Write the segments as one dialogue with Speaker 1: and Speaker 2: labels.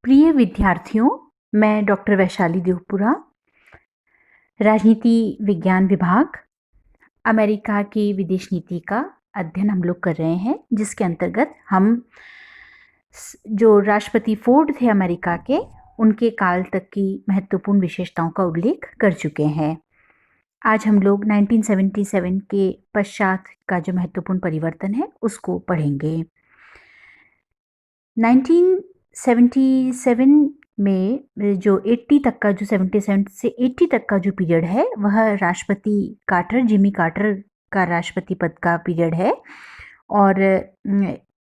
Speaker 1: प्रिय विद्यार्थियों, मैं डॉक्टर वैशाली देवपुरा, राजनीति विज्ञान विभाग, अमेरिका की विदेश नीति का अध्ययन हम लोग कर रहे हैं, जिसके अंतर्गत हम जो राष्ट्रपति फोर्ड थे अमेरिका के, उनके काल तक की महत्वपूर्ण विशेषताओं का उल्लेख कर चुके हैं। आज हम लोग 1977 के पश्चात का जो महत्वपूर्ण परिवर्तन है उसको पढ़ेंगे। 1977 में जो 80 तक का जो 77 से 80 तक का जो पीरियड है वह राष्ट्रपति कार्टर, जिमी कार्टर का राष्ट्रपति पद का पीरियड है और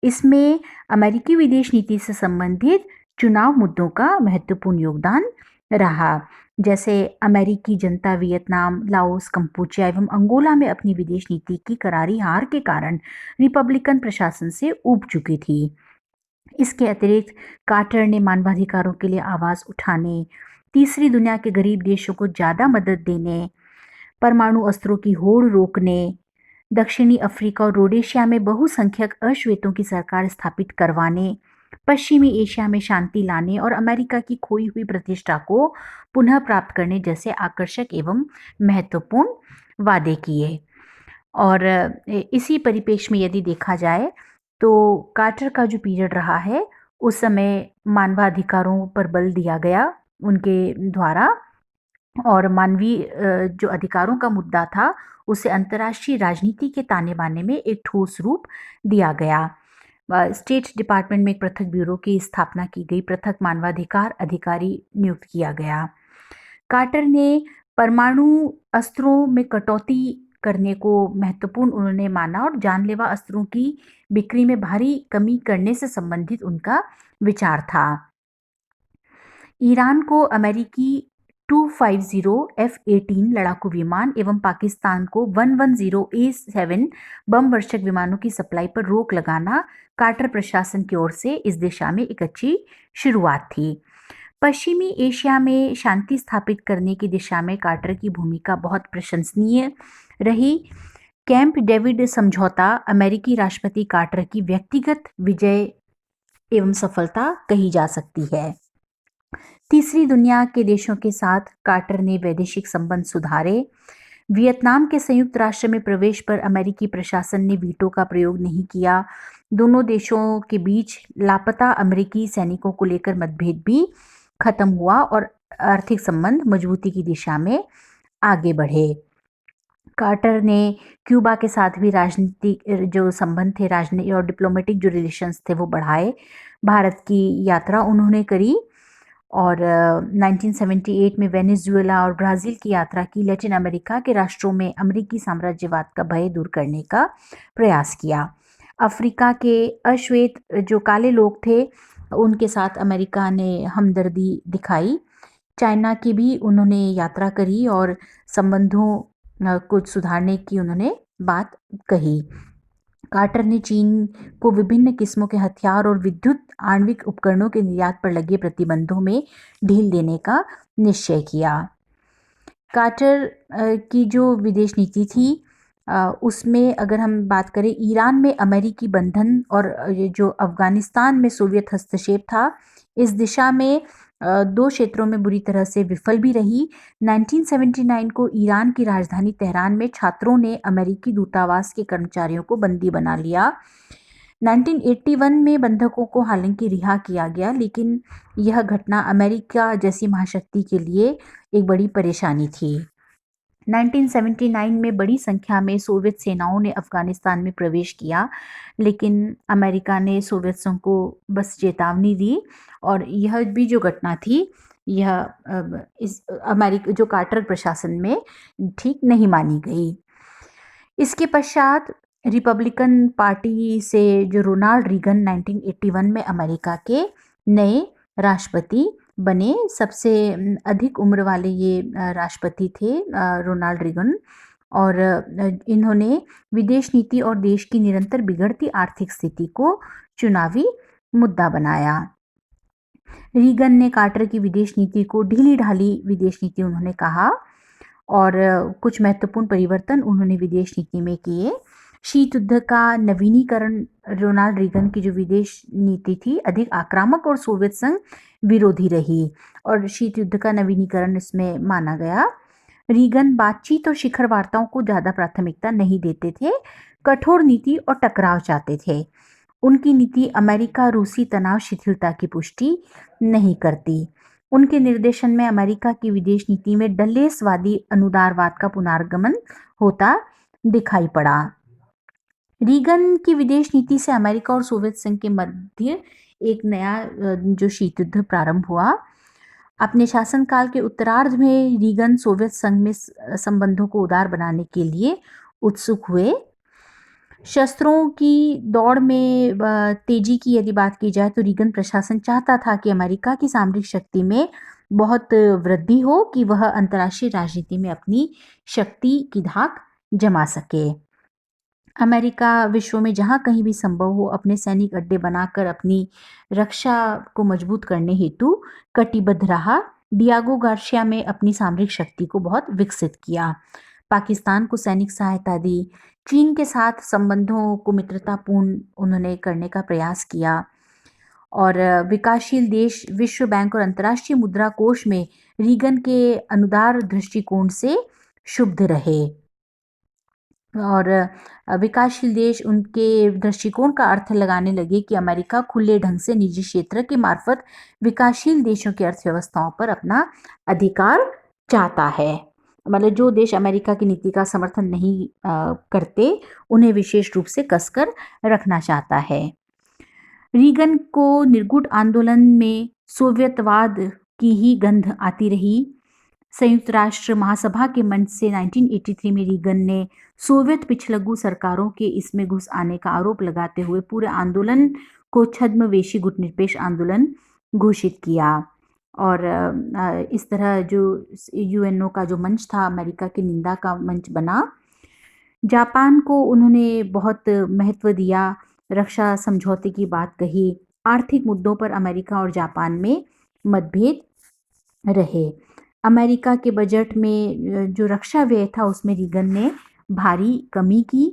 Speaker 1: इसमें अमेरिकी विदेश नीति से संबंधित चुनाव मुद्दों का महत्वपूर्ण योगदान रहा। जैसे अमेरिकी जनता वियतनाम, लाओस, कंपूचिया एवं अंगोला में अपनी विदेश नीति की करारी हार के कारण रिपब्लिकन प्रशासन से ऊब चुकी थी। इसके अतिरिक्त कार्टर ने मानवाधिकारों के लिए आवाज़ उठाने, तीसरी दुनिया के गरीब देशों को ज़्यादा मदद देने, परमाणु अस्त्रों की होड़ रोकने, दक्षिणी अफ्रीका और रोडेशिया में बहुसंख्यक अश्वेतों की सरकार स्थापित करवाने, पश्चिमी एशिया में शांति लाने और अमेरिका की खोई हुई प्रतिष्ठा को पुनः प्राप्त करने जैसे आकर्षक एवं महत्वपूर्ण वादे किए। और इसी परिप्रेक्ष्य में यदि देखा जाए तो कार्टर का जो पीरियड रहा है उस समय मानवाधिकारों पर बल दिया गया उनके द्वारा, और मानवीय जो अधिकारों का मुद्दा था उसे अंतर्राष्ट्रीय राजनीति के ताने बाने में एक ठोस रूप दिया गया। स्टेट डिपार्टमेंट में एक पृथक ब्यूरो की स्थापना की गई, पृथक मानवाधिकार अधिकारी नियुक्त किया गया। कार्टर ने परमाणु अस्त्रों में कटौती करने को महत्वपूर्ण उन्होंने माना और जानलेवा अस्त्रों की बिक्री में भारी कमी करने से संबंधित उनका विचार था। ईरान को अमेरिकी 250 F-18 लड़ाकू विमान एवं पाकिस्तान को 110 A-7 बम वर्षक विमानों की सप्लाई पर रोक लगाना कार्टर प्रशासन की ओर से इस दिशा में एक अच्छी शुरुआत थी। पश्चिमी एशिया में शांति स्थापित करने की दिशा में कार्टर की भूमिका बहुत प्रशंसनीय रही। कैंप डेविड समझौता अमेरिकी राष्ट्रपति कार्टर की व्यक्तिगत विजय एवं सफलता कही जा सकती है। तीसरी दुनिया के देशों के साथ कार्टर ने वैदेशिक संबंध सुधारे। वियतनाम के संयुक्त राष्ट्र में प्रवेश पर अमेरिकी प्रशासन ने वीटो का प्रयोग नहीं किया। दोनों देशों के बीच लापता अमेरिकी सैनिकों को लेकर मतभेद भी खत्म हुआ और आर्थिक संबंध मजबूती की दिशा में आगे बढ़े। कार्टर ने क्यूबा के साथ भी राजनीतिक जो संबंध थे, राजनीतिक और डिप्लोमेटिक जो रिलेशंस थे वो बढ़ाए। भारत की यात्रा उन्होंने करी और 1978 में वेनेजुएला और ब्राज़ील की यात्रा की। लैटिन अमेरिका के राष्ट्रों में अमेरिकी साम्राज्यवाद का भय दूर करने का प्रयास किया। अफ्रीका के अश्वेत जो काले लोग थे उनके साथ अमेरिका ने हमदर्दी दिखाई। चाइना की भी उन्होंने यात्रा करी और संबंधों को सुधारने की उन्होंने बात कही। कार्टर ने चीन को विभिन्न किस्मों के हथियार और विद्युत आणविक उपकरणों के निर्यात पर लगे प्रतिबंधों में ढील देने का निश्चय किया। कार्टर की जो विदेश नीति थी उसमें अगर हम बात करें, ईरान में अमेरिकी बंधन और जो अफगानिस्तान में सोवियत हस्तक्षेप था, इस दिशा में दो क्षेत्रों में बुरी तरह से विफल भी रही। 1979 को ईरान की राजधानी तेहरान में छात्रों ने अमेरिकी दूतावास के कर्मचारियों को बंदी बना लिया। 1981 में बंधकों को हालांकि रिहा किया गया, लेकिन यह घटना अमेरिका जैसी महाशक्ति के लिए एक बड़ी परेशानी थी। 1979 में बड़ी संख्या में सोवियत सेनाओं ने अफगानिस्तान में प्रवेश किया, लेकिन अमेरिका ने सोवियत संघ को बस चेतावनी दी और यह भी जो घटना थी यह इस अमेरिका जो कार्टर प्रशासन में ठीक नहीं मानी गई। इसके पश्चात रिपब्लिकन पार्टी से जो रोनाल्ड रीगन 1981 में अमेरिका के नए राष्ट्रपति बने। सबसे अधिक उम्र वाले ये राष्ट्रपति थे रोनाल्ड रीगन, और इन्होंने विदेश नीति और देश की निरंतर बिगड़ती आर्थिक स्थिति को चुनावी मुद्दा बनाया। रीगन ने कार्टर की विदेश नीति को ढीली ढाली विदेश नीति उन्होंने कहा और कुछ महत्वपूर्ण परिवर्तन उन्होंने विदेश नीति में किए। शीत युद्ध का नवीनीकरण रोनाल्ड रीगन की जो विदेश नीति थी अधिक आक्रामक और सोवियत संघ विरोधी रही और शीत युद्ध का नवीनीकरण इसमें माना गया। रीगन बातचीत और शिखर वार्ताओं को ज्यादा प्राथमिकता नहीं देते थे, कठोर नीति और टकराव चाहते थे। उनकी नीति अमेरिका रूसी तनाव शिथिलता की पुष्टि नहीं करती। उनके निर्देशन में अमेरिका की विदेश नीति में डल्लेसवादी अनुदारवाद का पुनर्गमन होता दिखाई पड़ा। रीगन की विदेश नीति से अमेरिका और सोवियत संघ के मध्य एक नया जो शीत युद्ध प्रारंभ हुआ। अपने शासनकाल के उत्तरार्ध में रीगन सोवियत संघ में संबंधों को उदार बनाने के लिए उत्सुक हुए। शस्त्रों की दौड़ में तेजी की यदि बात की जाए तो रीगन प्रशासन चाहता था कि अमेरिका की सामरिक शक्ति में बहुत वृद्धि हो कि वह अंतर्राष्ट्रीय राजनीति में अपनी शक्ति की धाक जमा सके। अमेरिका विश्व में जहां कहीं भी संभव हो अपने सैनिक अड्डे बनाकर अपनी रक्षा को मजबूत करने हेतु कटिबद्ध रहा। डियागो गार्शिया में अपनी सामरिक शक्ति को बहुत विकसित किया, पाकिस्तान को सैनिक सहायता दी, चीन के साथ संबंधों को मित्रतापूर्ण उन्होंने करने का प्रयास किया और विकासशील देश विश्व बैंक और अंतर्राष्ट्रीय मुद्रा कोष में रीगन के अनुदार दृष्टिकोण से शुद्ध रहे और विकासशील देश उनके दृष्टिकोण का अर्थ लगाने लगे कि अमेरिका खुले ढंग से निजी क्षेत्र के मार्फत विकासशील देशों की अर्थव्यवस्थाओं पर अपना अधिकार चाहता है। मतलब जो देश अमेरिका की नीति का समर्थन नहीं करते उन्हें विशेष रूप से कसकर रखना चाहता है। रीगन को निर्गुट आंदोलन में सोवियतवाद की ही गंध आती रही। संयुक्त राष्ट्र महासभा के मंच से 1983 में रीगन ने सोवियत पिछलग्गू सरकारों के इसमें घुस आने का आरोप लगाते हुए पूरे आंदोलन को छद्मवेशी गुटनिरपेक्ष आंदोलन घोषित किया और इस तरह जो यूएनओ का जो मंच था अमेरिका की निंदा का मंच बना। जापान को उन्होंने बहुत महत्व दिया, रक्षा समझौते की बात कही। आर्थिक मुद्दों पर अमेरिका और जापान में मतभेद रहे। अमेरिका के बजट में जो रक्षा व्यय था उसमें रीगन ने भारी कमी की।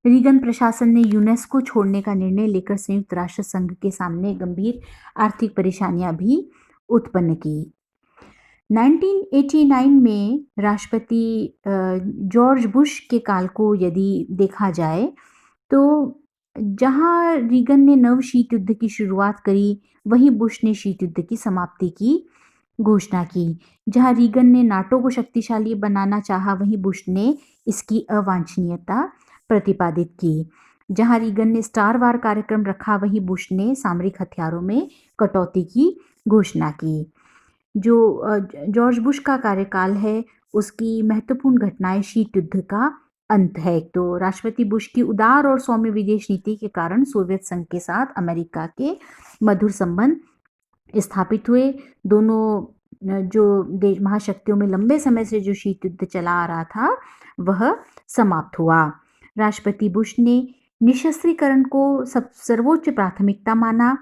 Speaker 1: रीगन प्रशासन ने यूनेस्को छोड़ने का निर्णय लेकर संयुक्त राष्ट्र संघ के सामने गंभीर आर्थिक परेशानियां भी उत्पन्न की। 1989 में राष्ट्रपति जॉर्ज बुश के काल को यदि देखा जाए तो जहां रीगन ने नव शीत युद्ध की शुरुआत करी वहीं बुश ने शीत युद्ध की समाप्ति की घोषणा की। जहां रीगन ने नाटो को शक्तिशाली बनाना चाहा वहीं बुश ने इसकी अवांछनीयता प्रतिपादित की। जहां रीगन ने स्टार वार कार्यक्रम रखा वहीं बुश ने सामरिक हथियारों में कटौती की घोषणा की। जो जॉर्ज बुश का कार्यकाल है उसकी महत्वपूर्ण घटनाएं शीत युद्ध का अंत है। तो राष्ट्रपति बुश की उदार और सौम्य विदेश नीति के कारण सोवियत संघ के साथ अमेरिका के मधुर संबंध स्थापित हुए। दोनों जो देश महाशक्तियों में लंबे समय से जो शीत युद्ध चला आ रहा था वह समाप्त हुआ। राष्ट्रपति बुश ने निशस्त्रीकरण को सर्वोच्च प्राथमिकता माना।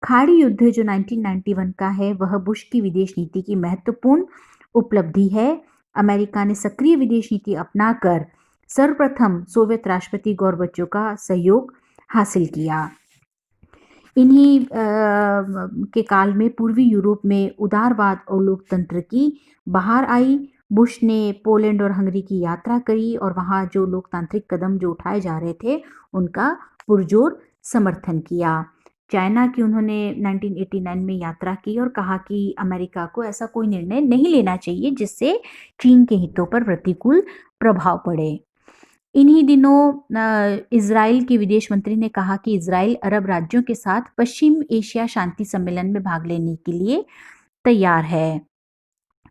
Speaker 1: खाड़ी युद्ध जो 1991 का है वह बुश की विदेश नीति की महत्वपूर्ण उपलब्धि है। अमेरिका ने सक्रिय विदेश नीति अपनाकर सर्वप्रथम सोवियत राष्ट्रपति गोर्बचोव का सहयोग हासिल किया। इन्हीं के काल में पूर्वी यूरोप में उदारवाद और लोकतंत्र की बहार आई। बुश ने पोलैंड और हंगरी की यात्रा करी और वहाँ जो लोकतांत्रिक कदम जो उठाए जा रहे थे उनका पुरजोर समर्थन किया। चाइना की उन्होंने 1989 में यात्रा की और कहा कि अमेरिका को ऐसा कोई निर्णय नहीं लेना चाहिए जिससे चीन के हितों पर प्रतिकूल प्रभाव पड़े। इन्हीं दिनों इजराइल के विदेश मंत्री ने कहा कि इजराइल अरब राज्यों के साथ पश्चिम एशिया शांति सम्मेलन में भाग लेने के लिए तैयार है।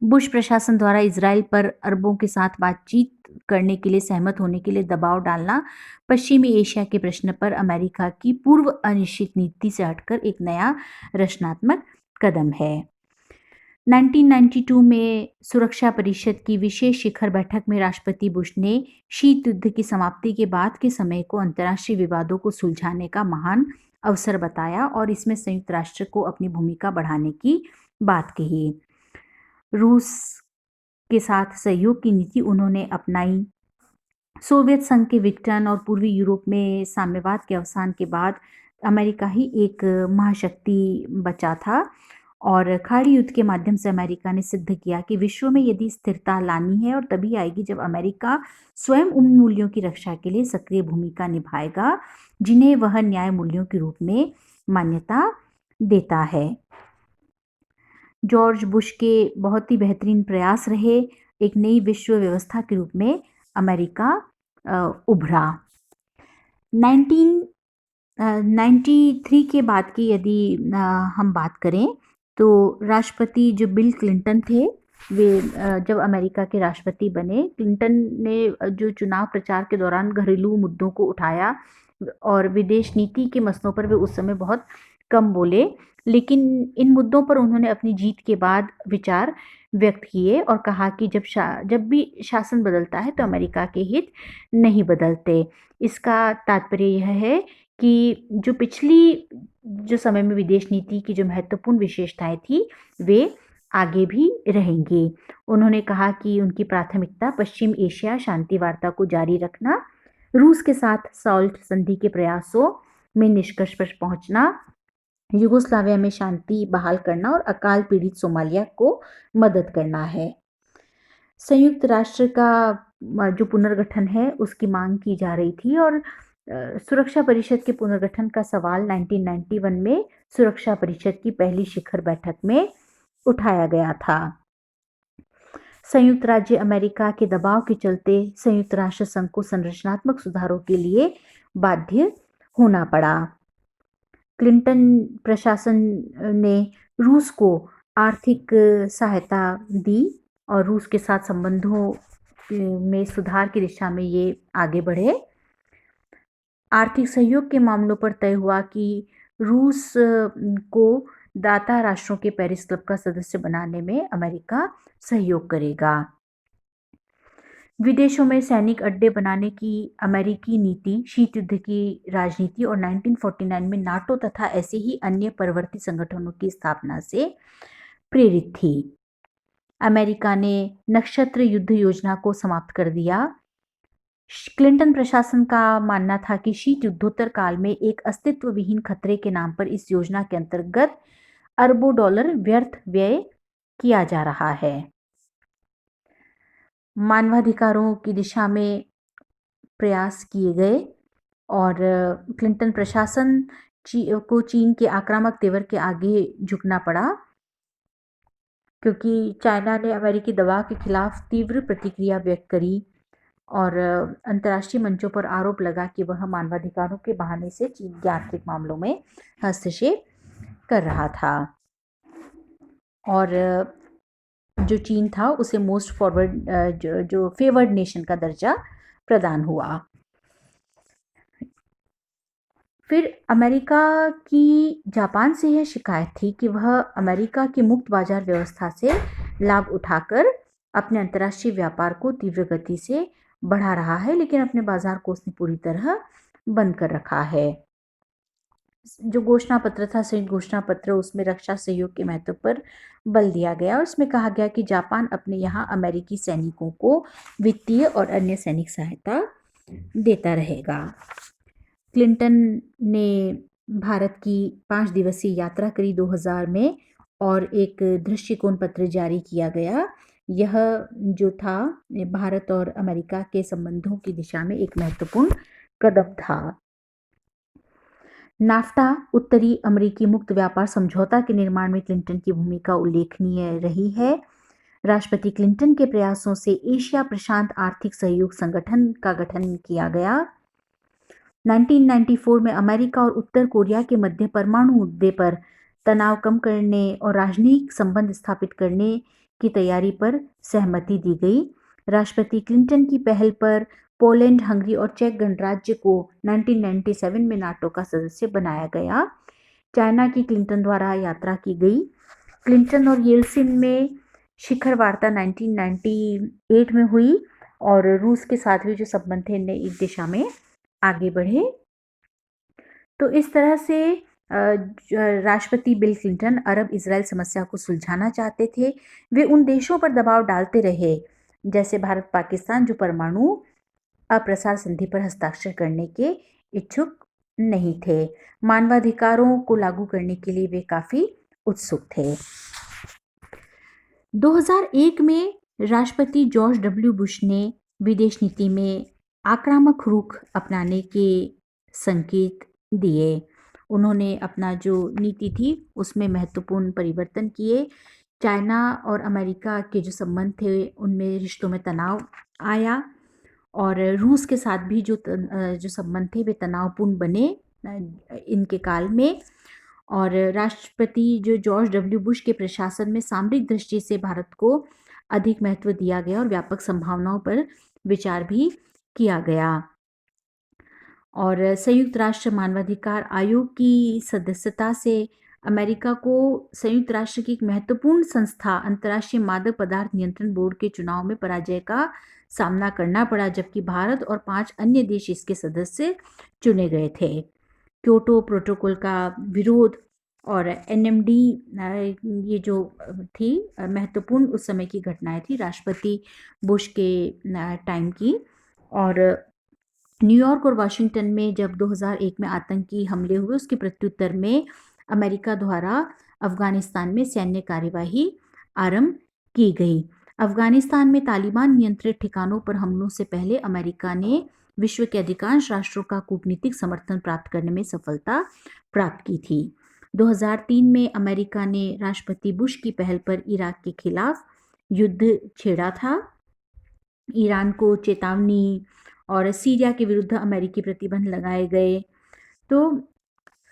Speaker 1: बुश प्रशासन द्वारा इजराइल पर अरबों के साथ बातचीत करने के लिए सहमत होने के लिए दबाव डालना पश्चिमी एशिया के प्रश्न पर अमेरिका की पूर्व अनिश्चित नीति से हटकर एक नया रचनात्मक कदम है। 1992 में सुरक्षा परिषद की विशेष शिखर बैठक में राष्ट्रपति बुश ने शीत युद्ध की समाप्ति के बाद के समय को अंतर्राष्ट्रीय विवादों को सुलझाने का महान अवसर बताया और इसमें संयुक्त राष्ट्र को अपनी भूमिका बढ़ाने की बात कही। रूस के साथ सहयोग की नीति उन्होंने अपनाई। सोवियत संघ के विघटन और पूर्वी यूरोप में साम्यवाद के अवसान के बाद अमेरिका ही एक महाशक्ति बचा था और खाड़ी युद्ध के माध्यम से अमेरिका ने सिद्ध किया कि विश्व में यदि स्थिरता लानी है और तभी आएगी जब अमेरिका स्वयं उन मूल्यों की रक्षा के लिए सक्रिय भूमिका निभाएगा जिन्हें वह न्याय मूल्यों के रूप में मान्यता देता है। जॉर्ज बुश के बहुत ही बेहतरीन प्रयास रहे एक नई विश्व व्यवस्था के रूप में अमेरिका उभरा। 1993 के बाद की यदि हम बात करें तो राष्ट्रपति जो बिल क्लिंटन थे वे जब अमेरिका के राष्ट्रपति बने, क्लिंटन ने जो चुनाव प्रचार के दौरान घरेलू मुद्दों को उठाया और विदेश नीति के मसलों पर वे उस समय बहुत कम बोले, लेकिन इन मुद्दों पर उन्होंने अपनी जीत के बाद विचार व्यक्त किए और कहा कि जब भी शासन बदलता है तो अमेरिका के हित नहीं बदलते। इसका तात्पर्य यह है कि जो समय में विदेश नीति की जो महत्वपूर्ण विशेषताएं थी वे आगे भी रहेंगी। उन्होंने कहा कि उनकी प्राथमिकता पश्चिम एशिया शांति वार्ता को जारी रखना, रूस के साथ सॉल्ट संधि के प्रयासों में निष्कर्ष पर पहुंचना, युगोस्लाविया में शांति बहाल करना और अकाल पीड़ित सोमालिया को मदद करना है। संयुक्त राष्ट्र का जो पुनर्गठन है उसकी मांग की जा रही थी और सुरक्षा परिषद के पुनर्गठन का सवाल 1991 में सुरक्षा परिषद की पहली शिखर बैठक में उठाया गया था। संयुक्त राज्य अमेरिका के दबाव के चलते संयुक्त राष्ट्र संघ को संरचनात्मक सुधारों के लिए बाध्य होना पड़ा। क्लिंटन प्रशासन ने रूस को आर्थिक सहायता दी और रूस के साथ संबंधों में सुधार की दिशा में ये आगे बढ़े। आर्थिक सहयोग के मामलों पर तय हुआ कि रूस को दाता राष्ट्रों के पेरिस क्लब का सदस्य बनाने में अमेरिका सहयोग करेगा। विदेशों में सैनिक अड्डे बनाने की अमेरिकी नीति शीत युद्ध की राजनीति और 1949 में नाटो तथा ऐसे ही अन्य परवर्ती संगठनों की स्थापना से प्रेरित थी। अमेरिका ने नक्षत्र युद्ध योजना को समाप्त कर दिया। क्लिंटन प्रशासन का मानना था कि शीत युद्धोत्तर काल में एक अस्तित्व विहीन खतरे के नाम पर इस योजना के अंतर्गत अरबों डॉलर व्यर्थ व्यय किया जा रहा है। मानवाधिकारों की दिशा में प्रयास किए गए और क्लिंटन प्रशासन को चीन के आक्रामक तेवर के आगे झुकना पड़ा क्योंकि चाइना ने अमेरिकी दबाव के खिलाफ तीव्र प्रतिक्रिया व्यक्त करी और अंतर्राष्ट्रीय मंचों पर आरोप लगा कि वह मानवाधिकारों के बहाने से चीन के आंतरिक मामलों में हस्तक्षेप कर रहा था और जो चीन था उसे मोस्ट फॉरवर्ड जो फेवर्ड नेशन का दर्जा प्रदान हुआ। फिर अमेरिका की जापान से यह शिकायत थी कि वह अमेरिका की मुक्त बाजार व्यवस्था से लाभ उठाकर अपने अंतर्राष्ट्रीय व्यापार को तीव्र गति से बढ़ा रहा है, लेकिन अपने बाजार को उसने पूरी तरह बंद कर रखा है। जो घोषणा पत्र था, संयुक्त घोषणा पत्र, उसमें रक्षा सहयोग के महत्व पर बल दिया गया और उसमें कहा गया कि जापान अपने यहाँ अमेरिकी सैनिकों को वित्तीय और अन्य सैनिक सहायता देता रहेगा। क्लिंटन ने भारत की 5 दिवसीय यात्रा करी 2000 में और एक दृष्टिकोण पत्र जारी किया गया। यह जो था भारत और अमेरिका के संबंधों की दिशा में एक महत्वपूर्ण कदम था। नाफ्टा उत्तरी अमेरिकी मुक्त व्यापार समझौता के निर्माण में क्लिंटन की भूमिका उल्लेखनीय रही है। राष्ट्रपति क्लिंटन के प्रयासों से एशिया प्रशांत आर्थिक सहयोग संगठन का गठन किया गया। 1994 में अमेरिका और उत्तर कोरिया के मध्य परमाणु मुद्दे पर तनाव कम करने और राजनयिक संबंध स्थापित करने की तैयारी पर सहमति दी गई। राष्ट्रपति क्लिंटन की पहल पर पोलैंड, हंगरी और चेक गणराज्य को 1997 में नाटो का सदस्य बनाया गया। चाइना की क्लिंटन द्वारा यात्रा की गई। क्लिंटन और येल्सिन में शिखर वार्ता 1998 में हुई और रूस के साथ भी जो संबंध थे नई इस दिशा में आगे बढ़े। तो इस तरह से राष्ट्रपति बिल क्लिंटन अरब इजराइल समस्या को सुलझाना चाहते थे। वे उन देशों पर दबाव डालते रहे जैसे भारत, पाकिस्तान, जो परमाणु अप्रसार संधि पर हस्ताक्षर करने के इच्छुक नहीं थे। मानवाधिकारों को लागू करने के लिए वे काफ़ी उत्सुक थे। 2001 में राष्ट्रपति जॉर्ज डब्ल्यू बुश ने विदेश नीति में आक्रामक रुख अपनाने के संकेत दिए। उन्होंने अपना जो नीति थी उसमें महत्वपूर्ण परिवर्तन किए। चाइना और अमेरिका के जो संबंध थे उनमें रिश्तों में तनाव आया और रूस के साथ भी जो संबंध थे वे तनावपूर्ण बने इनके काल में। और राष्ट्रपति जो जॉर्ज डब्ल्यू बुश के प्रशासन में सामरिक दृष्टि से भारत को अधिक महत्व दिया गया और व्यापक संभावनाओं पर विचार भी किया गया। और संयुक्त राष्ट्र मानवाधिकार आयोग की सदस्यता से अमेरिका को संयुक्त राष्ट्र की एक महत्वपूर्ण संस्था अंतर्राष्ट्रीय मादक पदार्थ नियंत्रण बोर्ड के चुनाव में पराजय का सामना करना पड़ा, जबकि भारत और 5 अन्य देश इसके सदस्य चुने गए थे। क्योटो प्रोटोकॉल का विरोध और एनएमडी ये जो थी महत्वपूर्ण उस समय की घटनाएं थी राष्ट्रपति बुश के टाइम की। और न्यूयॉर्क और वाशिंगटन में जब 2001 में आतंकी हमले हुए उसके प्रत्युत्तर में अमेरिका द्वारा अफगानिस्तान में सैन्य कार्यवाही आरंभ की गई। अफगानिस्तान में तालिबान नियंत्रित ठिकानों पर हमलों से पहले अमेरिका ने विश्व के अधिकांश राष्ट्रों का कूटनीतिक समर्थन प्राप्त करने में सफलता प्राप्त की थी। 2003 में अमेरिका ने राष्ट्रपति बुश की पहल पर इराक के खिलाफ युद्ध छेड़ा था। ईरान को चेतावनी और सीरिया के विरुद्ध अमेरिकी प्रतिबंध लगाए गए। तो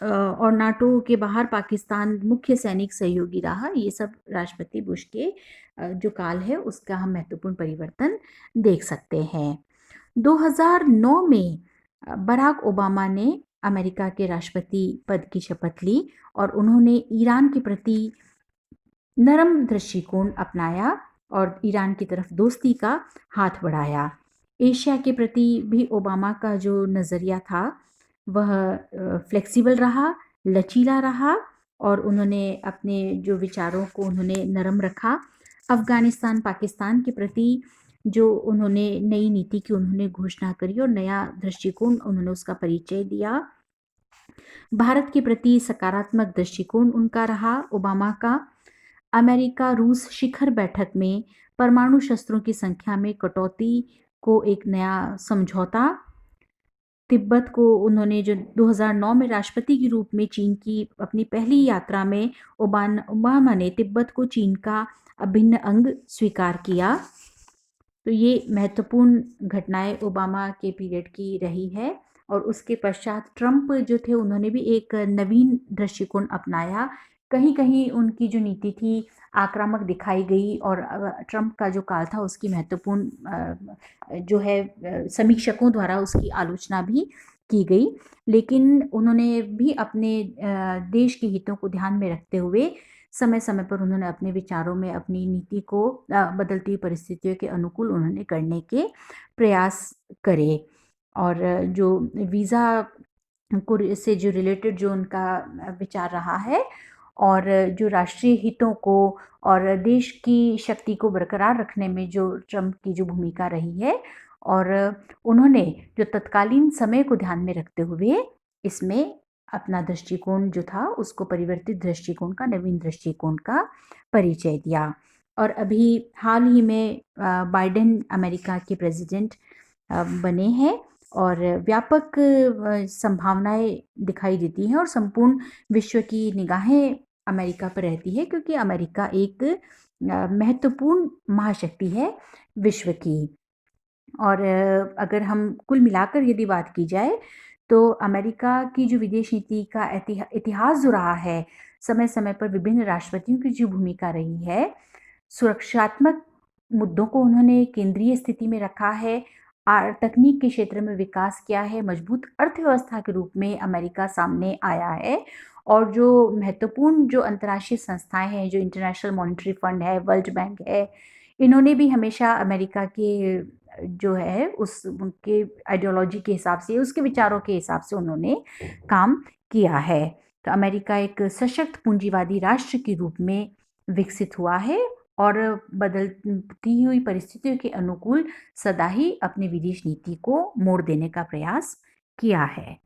Speaker 1: और नाटो के बाहर पाकिस्तान मुख्य सैनिक सहयोगी रहा। ये सब राष्ट्रपति बुश के जो काल है उसका हम महत्वपूर्ण परिवर्तन देख सकते हैं। 2009 में बराक ओबामा ने अमेरिका के राष्ट्रपति पद की शपथ ली और उन्होंने ईरान के प्रति नरम दृष्टिकोण अपनाया और ईरान की तरफ दोस्ती का हाथ बढ़ाया। एशिया के प्रति भी ओबामा का जो नज़रिया था वह फ्लेक्सिबल रहा, लचीला रहा और उन्होंने अपने जो विचारों को उन्होंने नरम रखा। अफगानिस्तान पाकिस्तान के प्रति जो उन्होंने नई नीति की उन्होंने घोषणा करी और नया दृष्टिकोण उन्होंने उसका परिचय दिया। भारत के प्रति सकारात्मक दृष्टिकोण उनका रहा ओबामा का। अमेरिका रूस शिखर बैठक में परमाणु शस्त्रों की संख्या में कटौती को एक नया समझौता। तिब्बत को उन्होंने जो 2009 में राष्ट्रपति के रूप में चीन की अपनी पहली यात्रा में ओबामा ने तिब्बत को चीन का अभिन्न अंग स्वीकार किया। तो ये महत्वपूर्ण घटनाएं ओबामा के पीरियड की रही है। और उसके पश्चात ट्रंप जो थे उन्होंने भी एक नवीन दृष्टिकोण अपनाया। कहीं कहीं उनकी जो नीति थी आक्रामक दिखाई गई और ट्रंप का जो काल था उसकी महत्वपूर्ण जो है समीक्षकों द्वारा उसकी आलोचना भी की गई। लेकिन उन्होंने भी अपने देश के हितों को ध्यान में रखते हुए समय समय पर उन्होंने अपने विचारों में अपनी नीति को बदलती परिस्थितियों के अनुकूल उन्होंने करने के प्रयास करे। और जो वीज़ा को से जो रिलेटेड जो उनका विचार रहा है और जो राष्ट्रीय हितों को और देश की शक्ति को बरकरार रखने में जो ट्रंप की जो भूमिका रही है और उन्होंने जो तत्कालीन समय को ध्यान में रखते हुए इसमें अपना दृष्टिकोण जो था उसको परिवर्तित दृष्टिकोण का नवीन दृष्टिकोण का परिचय दिया। और अभी हाल ही में बाइडेन अमेरिका के प्रेसिडेंट बने हैं और व्यापक संभावनाएं दिखाई देती हैं और संपूर्ण विश्व की निगाहें अमेरिका पर रहती है क्योंकि अमेरिका एक महत्वपूर्ण महाशक्ति है विश्व की। और अगर हम कुल मिलाकर यदि बात की जाए तो अमेरिका की जो विदेश नीति का इतिहास जो रहा है समय समय पर विभिन्न राष्ट्रपतियों की जो भूमिका रही है, सुरक्षात्मक मुद्दों को उन्होंने केंद्रीय स्थिति में रखा है, तकनीक के क्षेत्र में विकास किया है, मजबूत अर्थव्यवस्था के रूप में अमेरिका सामने आया है और जो महत्वपूर्ण जो अंतर्राष्ट्रीय संस्थाएं हैं जो इंटरनेशनल मॉनेटरी फंड है, वर्ल्ड बैंक है, इन्होंने भी हमेशा अमेरिका के जो है उस उनके आइडियोलॉजी के हिसाब से उसके विचारों के हिसाब से उन्होंने काम किया है। तो अमेरिका एक सशक्त पूंजीवादी राष्ट्र के रूप में विकसित हुआ है और बदलती हुई परिस्थितियों के अनुकूल सदा ही अपनी विदेश नीति को मोड़ देने का प्रयास किया है।